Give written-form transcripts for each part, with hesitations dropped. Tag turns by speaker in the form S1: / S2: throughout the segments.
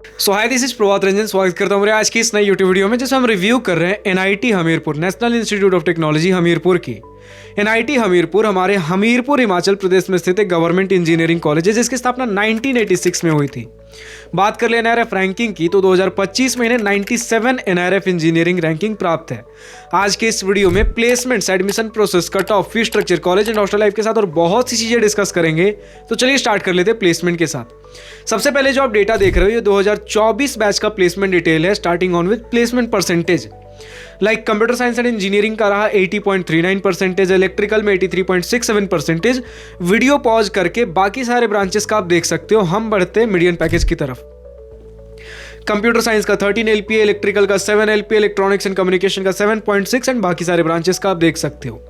S1: Hi this is Prabhat Ranjan. स्वागत करता हूँ मेरे आज की इस नई यूट्यूब वीडियो में, जिसमें हम रिव्यू कर रहे हैं NIT Hamirpur, national institute of technology Hamirpur की। एनआईटी हमीरपुर हमारे हमीरपुर हिमाचल प्रदेश में स्थित एक गवर्नमेंट इंजीनियरिंग कॉलेज है, जिसकी स्थापना 1986 में हुई थी। बात कर ले एनआरएफ रैंकिंग की, तो 2025 में इन्हें 97 एनआरएफ इंजीनियरिंग रैंकिंग प्राप्त है। आज के इस वीडियो में placements, admission process, cut off, fee structure, college and hostel life के साथ और बहुत सी चीजें डिस्कस करेंगे। तो चलिए स्टार्ट कर लेते हैं प्लेसमेंट के साथ। सबसे पहले जो आप डेटा देख रहे हो, ये 2024 बैच का प्लेसमेंट डिटेल है, starting on with placement percentage. Like computer science and engineering का रहा 80.39%, इलेक्ट्रिकल में 83.67%। वीडियो पॉज करके बाकी सारे ब्रांचेस का आप देख सकते हो। हम बढ़ते हैं मीडियन पैकेज की तरफ। कंप्यूटर साइंस का 13 एलपीए, इलेक्ट्रिकल का 7 एलपीए, इलेक्ट्रॉनिक्स एंड कम्युनिकेशन का 7.6 एंड बाकी सारे ब्रांचेस का आप देख सकते हो।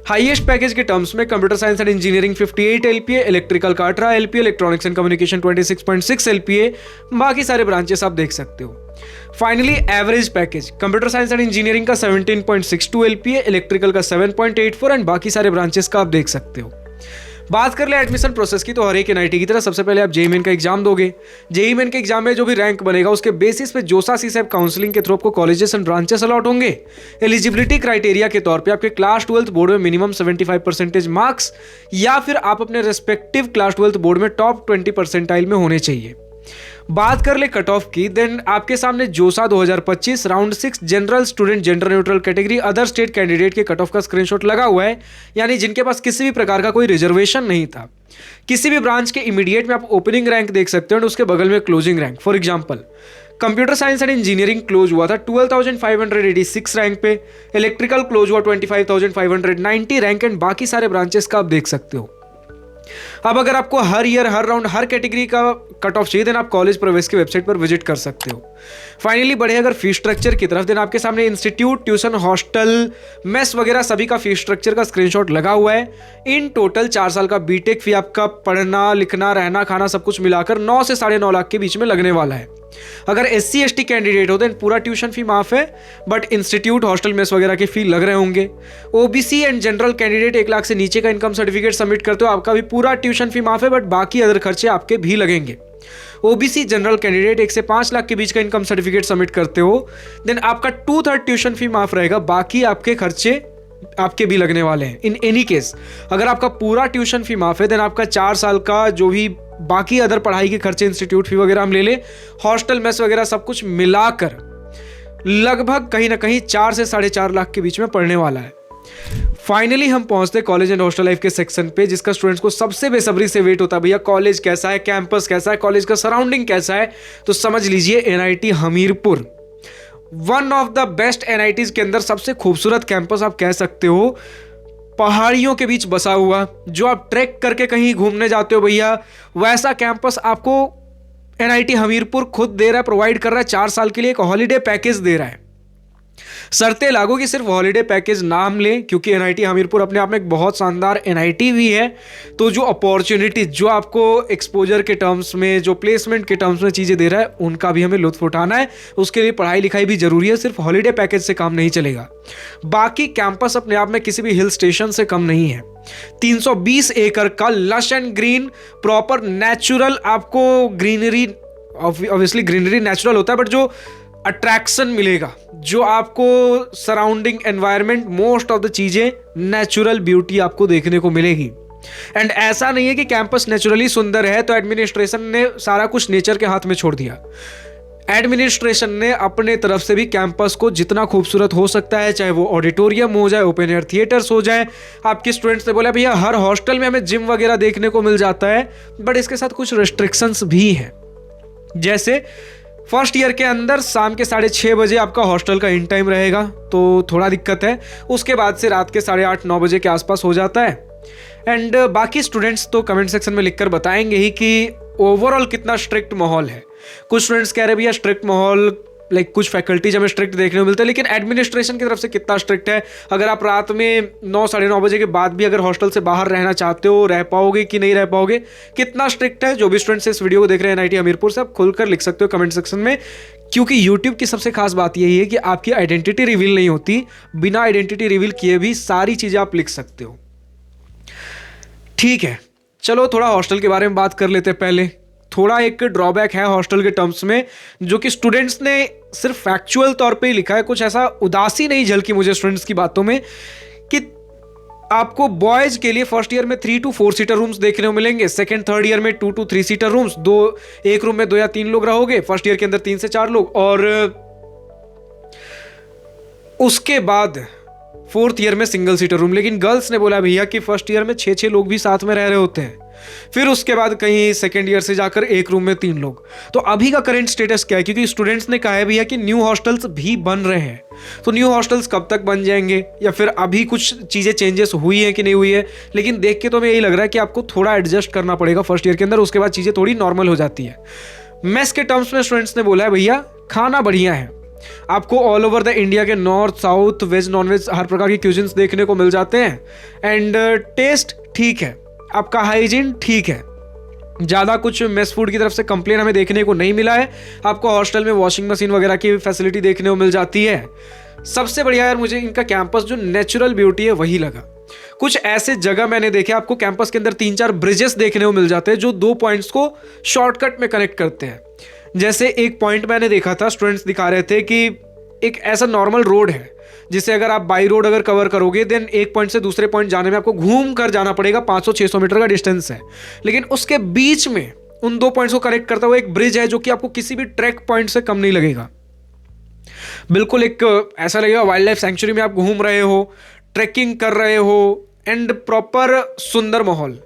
S1: हाईएस्ट पैकेज के टर्म्स में computer science and engineering 58 LPA, electrical का 18 LPA, electronics and communication 26.6 LPA, बाकी सारे ब्रांचेस आप देख सकते हो। Finally average package computer science and engineering का 17.62 एलपीए, इलेक्ट्रिकल का 7.84 एंड बाकी सारे ब्रांचेस का आप देख सकते हो। बात कर ले एडमिशन प्रोसेस की, तो हर एक एनआईटी की तरह सबसे पहले आप जेईई मेन का एग्जाम दोगे। जेईई मेन के एग्जाम में जो भी रैंक बनेगा, उसके बेसिस पे जोसा सीसैप काउंसलिंग के थ्रू आपको कॉलेजेस एंड ब्रांचेस अलॉट होंगे। एलिजिबिलिटी क्राइटेरिया के तौर पे आपके क्लास 12th बोर्ड में मिनिमम 75% मार्क्स, या फिर आप अपने रेस्पेक्टिव क्लास 12th बोर्ड में टॉप 20 परसेंटाइल में होने चाहिए। बात कर ले कट ऑफ की, देन आपके सामने जोसा 2025 round 6 general student, gender neutral category, other state candidate के कट ऑफ का स्क्रीनशॉट लगा हुआ है, यानी जिनके पास किसी भी प्रकार का कोई रिजर्वेशन नहीं था। किसी भी ब्रांच के इमीडिएट में आप ओपनिंग रैंक देख सकते हो और उसके बगल में closing rank. For example, computer science and engineering close हुआ था 12,586 रैंक पे, इलेक्ट्रिकल क्लोज हुआ 25,590 रैंक एंड बाकी सारे ब्रांचेस का आप देख सकते हो। अब अगर आपको हर ईयर, हर राउंड, हर कैटेगरी का कट ऑफ चाहिए, देन आप कॉलेज प्रवेश की वेबसाइट पर विजिट कर सकते हो। फाइनली बढ़े अगर फी स्ट्रक्चर की तरफ, देन आपके सामने इंस्टीट्यूट, ट्यूशन, हॉस्टल, मेस वगैरह सभी का फी स्ट्रक्चर का स्क्रीनशॉट लगा हुआ है। इन टोटल 4 साल का बीटेक फी आपका पढ़ना, लिखना, रहना, खाना सब कुछ मिलाकर 9 से 9.5 लाख के बीच में लगने वाला है। अगर SC ST कैंडिडेट हो, देन पूरा ट्यूशन फी माफ है, बट इंस्टीट्यूट, हॉस्टल, मेस वगैरह के फी लग रहे होंगे। OBC and general candidate 1 lakh से नीचे का इनकम सर्टिफिकेट सबमिट करते हो, आपका भी पूरा ट्यूशन फी माफ है, बट बाकी अदर खर्चे आपके भी लगेंगे। OBC जनरल कैंडिडेट 1 से 5 लाख के बीच का इनकम सर्टिफिकेट सबमिट करते हो, देन आपका 2/3 ट्यूशन फी माफ रहेगा, बाकी आपके खर्चे आपके भी लगने वाले हैं। इन एनी केस अगर आपका पूरा ट्यूशन फी माफ है, देन आपका 4 साल का जो भी बाकी अदर पढ़ाई के खर्चे, इंस्टीट्यूट फी वगैरह हम ले ले, हॉस्टल, मेस वगैरह सब कुछ मिलाकर लगभग कहीं ना कहीं 4 से 4.5 लाख के बीच में पड़ने वाला है। फाइनली हम पहुंचते कॉलेज एंड हॉस्टल लाइफ के सेक्शन पे, जिसका स्टूडेंट्स को सबसे बेसब्री से वेट होता है। भैया कॉलेज कैसा है, कैंपस कैसा है, कॉलेज का सराउंडिंग कैसा है? तो समझ लीजिए NIT Hamirpur one of the best NITs के अंदर सबसे खूबसूरत कैंपस आप कह सकते हो। पहाड़ियों के बीच बसा हुआ, जो आप ट्रैक करके कहीं घूमने जाते हो भैया, वैसा कैंपस आपको एनआईटी हमीरपुर खुद दे रहा है, प्रोवाइड कर रहा है। 4 साल के लिए एक हॉलीडे पैकेज दे रहा है। शर्तें लागू कि सिर्फ हॉलीडे पैकेज नाम लें, क्योंकि एनआईटी हमीरपुर अपने आप में एक बहुत शानदार एनआईटी भी है। तो जो अपॉर्चुनिटी, जो आपको एक्सपोजर के टर्म्स में, जो प्लेसमेंट के टर्म्स में चीज़ें दे रहा है, उनका भी हमें लुत्फ उठाना है। उसके लिए पढ़ाई लिखाई भी जरूरी है, सिर्फ हॉलीडे पैकेज से काम नहीं चलेगा। बाकी कैंपस अपने आप में किसी भी हिल स्टेशन से कम नहीं है। 320 एकड़ का lush and green, proper natural, आपको ग्रीनरी, ऑब्वियसली ग्रीनरी नेचुरल होता है, बट जो अट्रैक्शन मिलेगा, जो आपको surrounding environment, most of the चीजें नेचुरल ब्यूटी आपको देखने को मिलेगी। एंड ऐसा नहीं है कि कैंपस नेचुरली सुंदर है तो एडमिनिस्ट्रेशन ने सारा कुछ नेचर के हाथ में छोड़ दिया। एडमिनिस्ट्रेशन ने अपने तरफ से भी कैंपस को जितना खूबसूरत हो सकता है, चाहे वो ऑडिटोरियम हो जाए, ओपन एयर थिएटर्स हो जाए। आपके स्टूडेंट्स ने बोला भैया हर हॉस्टल में हमें जिम वगैरह देखने को मिल जाता है, बट इसके साथ कुछ रेस्ट्रिक्शंस भी हैं। जैसे फर्स्ट ईयर के अंदर शाम के 6:30 बजे आपका हॉस्टल का इन टाइम रहेगा, तो थोड़ा दिक्कत है। उसके बाद से रात के 8:30-9 बजे के आसपास हो जाता है। एंड बाकी स्टूडेंट्स तो कमेंट सेक्शन में लिखकर बताएंगे ही कि ओवरऑल कितना स्ट्रिक्ट माहौल है। कुछ स्टूडेंट्स कह रहे भैया स्ट्रिक्ट माहौल, लाइक कुछ फैकल्टीज हमें स्ट्रिक्ट देखने को मिलता है, लेकिन एडमिनिस्ट्रेशन की तरफ से कितना स्ट्रिक्ट है? अगर आप रात में 9-9:30 बजे के बाद भी अगर हॉस्टल से बाहर रहना चाहते हो, रह पाओगे कि नहीं रह पाओगे? कितना स्ट्रिक्ट है? जो भी स्टूडेंट्स इस वीडियो को देख रहे हैं एनआईटी हमीरपुर से, आप खुलकर लिख सकते हो कमेंट सेक्शन में, क्योंकि यूट्यूब की सबसे खास बात यही है कि आपकी आइडेंटिटी रिवील नहीं होती। बिना आइडेंटिटी रिवील किए भी सारी चीजें आप लिख सकते हो। ठीक है, चलो थोड़ा हॉस्टल के बारे में बात कर लेते हैं। पहले थोड़ा एक ड्रॉबैक है हॉस्टल के टर्म्स में, जो कि स्टूडेंट्स ने सिर्फ फैक्चुअल तौर पे ही लिखा है, कुछ ऐसा उदासी नहीं झलकी मुझे स्टूडेंट्स की बातों में कि आपको बॉयज के लिए फर्स्ट ईयर में 3 to 4 सीटर रूम्स देखने को मिलेंगे, सेकंड थर्ड ईयर में 2 to 3 सीटर रूम्स, एक रूम में 2 या 3 लोग रहोगे, फर्स्ट ईयर के अंदर 3 से 4 लोग, और उसके बाद फोर्थ ईयर में सिंगल सीटर रूम। लेकिन गर्ल्स ने बोला भैया कि फर्स्ट ईयर में 6 लोग भी साथ में रह रहे होते हैं, फिर उसके बाद कहीं सेकेंड ईयर से जाकर एक रूम में 3 लोग। तो अभी का करंट स्टेटस क्या है, क्योंकि स्टूडेंट्स ने कहा है भैया कि न्यू हॉस्टल्स भी बन रहे हैं, तो न्यू हॉस्टल्स कब तक बन जाएंगे, या फिर अभी कुछ चीज़ें चेंजेस हुई हैं कि नहीं हुई है। लेकिन देख के तो मैं यही लग रहा है कि आपको थोड़ा एडजस्ट करना पड़ेगा फर्स्ट ईयर के अंदर, उसके बाद चीज़ें थोड़ी नॉर्मल हो जाती है। मेस के टर्म्स में स्टूडेंट्स ने बोला है भैया खाना बढ़िया है, आपको ऑल ओवर द इंडिया के north south veg non veg हर प्रकार की क्यूजिन्स देखने को मिल जाते हैं, एंड टेस्ट ठीक है, आपका हाइजीन ठीक है, ज़्यादा कुछ मेस फूड की तरफ से कंप्लेन हमें देखने को नहीं मिला है। आपको हॉस्टल में वॉशिंग मशीन वगैरह की फैसिलिटी देखने को मिल जाती है। सबसे बढ़िया यार मुझे इनका कैंपस जो नेचुरल ब्यूटी है वही लगा। कुछ ऐसे जगह मैंने देखे, आपको कैंपस के अंदर 3-4 ब्रिजेस देखने को मिल जाते हैं जो 2 पॉइंट्स को शॉर्टकट में कनेक्ट करते हैं। जैसे एक पॉइंट मैंने देखा था, स्टूडेंट्स दिखा रहे थे कि एक ऐसा नॉर्मल रोड है जिसे अगर आप बाई रोड अगर कवर करोगे देन एक पॉइंट से दूसरे पॉइंट जाने में आपको घूम कर जाना पड़ेगा, 500-600 मीटर का डिस्टेंस है। लेकिन उसके बीच में उन 2 पॉइंट्स को कनेक्ट करता हुआ एक ब्रिज है जो कि आपको किसी भी ट्रैक पॉइंट से कम नहीं लगेगा। बिल्कुल एक ऐसा लगेगा वाइल्ड लाइफ सेंचुरी में आप घूम रहे हो, ट्रैकिंग कर रहे हो, एंड प्रॉपर सुंदर माहौल।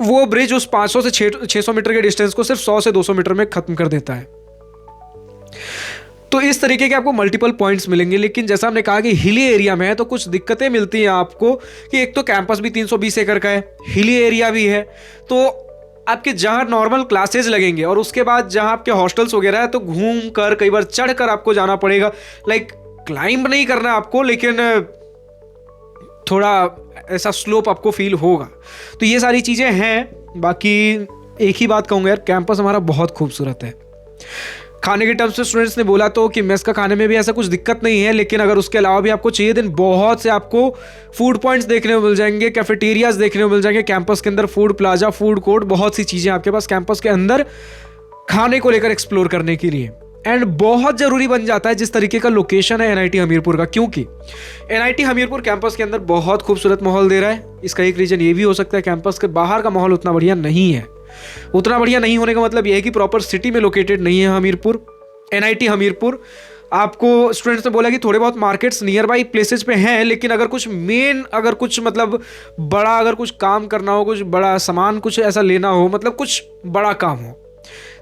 S1: वो ब्रिज उस 500 से 600 मीटर के डिस्टेंस को सिर्फ 100 से 200 मीटर में खत्म कर देता है। तो इस तरीके के आपको मल्टीपल पॉइंट्स मिलेंगे। लेकिन जैसा हमने कहा कि हिली एरिया में है तो कुछ दिक्कतें मिलती हैं आपको, कि एक तो कैंपस भी 320 एकड़ का है, हिली एरिया भी है, तो आपके जहाँ नॉर्मल क्लासेज लगेंगे और उसके बाद जहाँ आपके हॉस्टल्स वगैरह है तो घूम कर कई बार चढ़ कर आपको जाना पड़ेगा। लाइक क्लाइंब नहीं करना आपको, लेकिन थोड़ा ऐसा स्लोप आपको फील होगा। तो ये सारी चीज़ें हैं। बाकी एक ही बात कहूँगा यार, कैंपस हमारा बहुत खूबसूरत है। खाने के टर्म्स में स्टूडेंट्स ने बोला तो कि मेस का खाने में भी ऐसा कुछ दिक्कत नहीं है, लेकिन अगर उसके अलावा भी आपको चाहिए देन बहुत से आपको फूड पॉइंट्स देखने को मिल जाएंगे, कैफेटेरियाज देखने को मिल जाएंगे कैंपस के अंदर, फूड प्लाजा, फूड कोर्ट, बहुत सी चीज़ें आपके पास कैंपस के अंदर खाने को लेकर एक्सप्लोर करने के लिए। एंड बहुत ज़रूरी बन जाता है जिस तरीके का लोकेशन है एनआईटी हमीरपुर का, क्योंकि एनआईटी हमीरपुर कैंपस के अंदर बहुत खूबसूरत माहौल दे रहा है। इसका एक रीज़न ये भी हो सकता है कैंपस के बाहर का माहौल उतना बढ़िया नहीं है। उतना बढ़िया नहीं होने का मतलब यह है कि प्रॉपर सिटी में लोकेटेड नहीं है हमीरपुर, एनआईटी हमीरपुर। आपको स्टूडेंट्स ने बोला कि थोड़े बहुत मार्केट्स नियर बाई प्लेसेज पे हैं, लेकिन अगर कुछ मेन, अगर कुछ मतलब बड़ा, अगर कुछ काम करना हो, कुछ बड़ा सामान कुछ ऐसा लेना हो, मतलब कुछ बड़ा काम हो,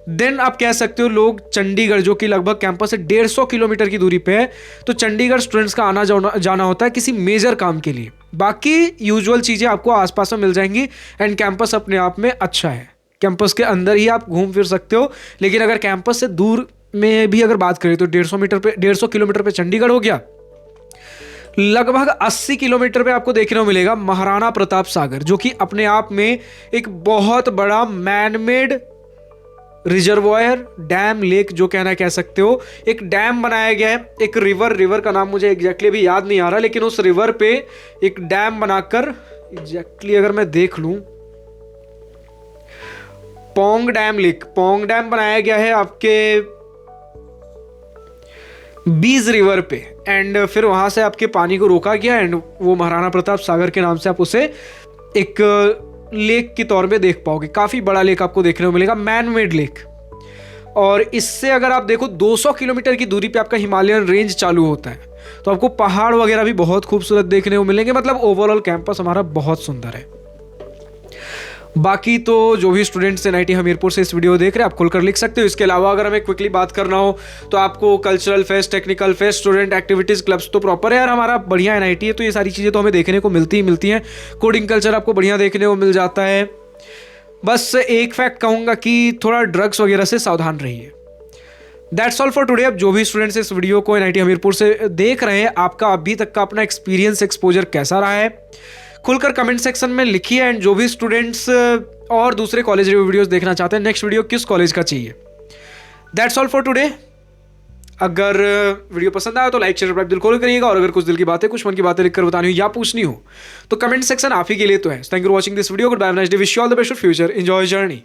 S1: देन आप कह सकते हो लोग चंडीगढ़, जो कि लगभग कैंपस से 150 किलोमीटर की दूरी पे है, तो चंडीगढ़ स्टूडेंट्स का आना जाना होता है किसी मेजर काम के लिए। बाकी यूजुअल चीज़ें आपको आसपास में मिल जाएंगी एंड कैंपस अपने आप में अच्छा है। कैंपस के अंदर ही आप घूम फिर सकते हो, लेकिन अगर कैंपस से दूर में भी अगर बात करें तो 150 किलोमीटर पे चंडीगढ़ हो गया। लगभग 80 किलोमीटर पे आपको देखने को मिलेगा महाराणा प्रताप सागर, जो कि अपने आप में एक बहुत बड़ा मैनमेड रिजर्वायर, डैम, लेक जो कहना कह सकते हो। एक डैम बनाया गया है, एक रिवर का नाम मुझे एग्जैक्टली अभी याद नहीं आ रहा, लेकिन उस रिवर पे एक डैम बनाकर, एग्जैक्टली अगर मैं देख लूं, पोंग डैम बनाया गया है आपके बीज रिवर पे, एंड फिर वहां से आपके पानी को रोका गया एंड वो महाराणा प्रताप सागर के नाम से आप उसे एक लेक के तौर पे देख पाओगे। काफ़ी बड़ा लेक आपको देखने को मिलेगा, मैन मेड लेक। और इससे अगर आप देखो 200 किलोमीटर की दूरी पे आपका हिमालयन रेंज चालू होता है, तो आपको पहाड़ वगैरह भी बहुत खूबसूरत देखने को मिलेंगे। मतलब ओवरऑल कैंपस हमारा बहुत सुंदर है। बाकी तो जो भी स्टूडेंट्स एनआईटी हमीरपुर से इस वीडियो देख रहे हैं आप खुलकर लिख सकते हो। इसके अलावा अगर हमें क्विकली बात करना हो तो आपको cultural fest, technical fest, student activities clubs तो प्रॉपर है यार हमारा, बढ़िया एनआईटी है, तो ये सारी चीज़ें तो हमें देखने को मिलती हैं। कोडिंग कल्चर आपको बढ़िया देखने को मिल जाता है। बस एक फैक्ट कहूँगा कि थोड़ा ड्रग्स वगैरह से सावधान रहिए। That's all for today. अब जो भी स्टूडेंट्स इस वीडियो को एनआईटी हमीरपुर से देख रहे हैं, आपका अभी तक का अपना एक्सपीरियंस, एक्सपोजर कैसा रहा है, खुलकर कमेंट सेक्शन में लिखिए। एंड जो भी स्टूडेंट्स और दूसरे कॉलेज रिव्यू वीडियोस देखना चाहते हैं, नेक्स्ट वीडियो किस कॉलेज का चाहिए। That's all for today. अगर वीडियो पसंद आया तो लाइक, शेयर, सब्सक्राइब दिल खोल करिएगा, और अगर कुछ दिल की बातें, कुछ मन की बातें लिखकर बतानी हो या पूछनी हो तो कमेंट सेक्शन आप ही के लिए तो है। Thank you for watching this video. Goodbye, nice day, wish you all the best for future, enjoy journey.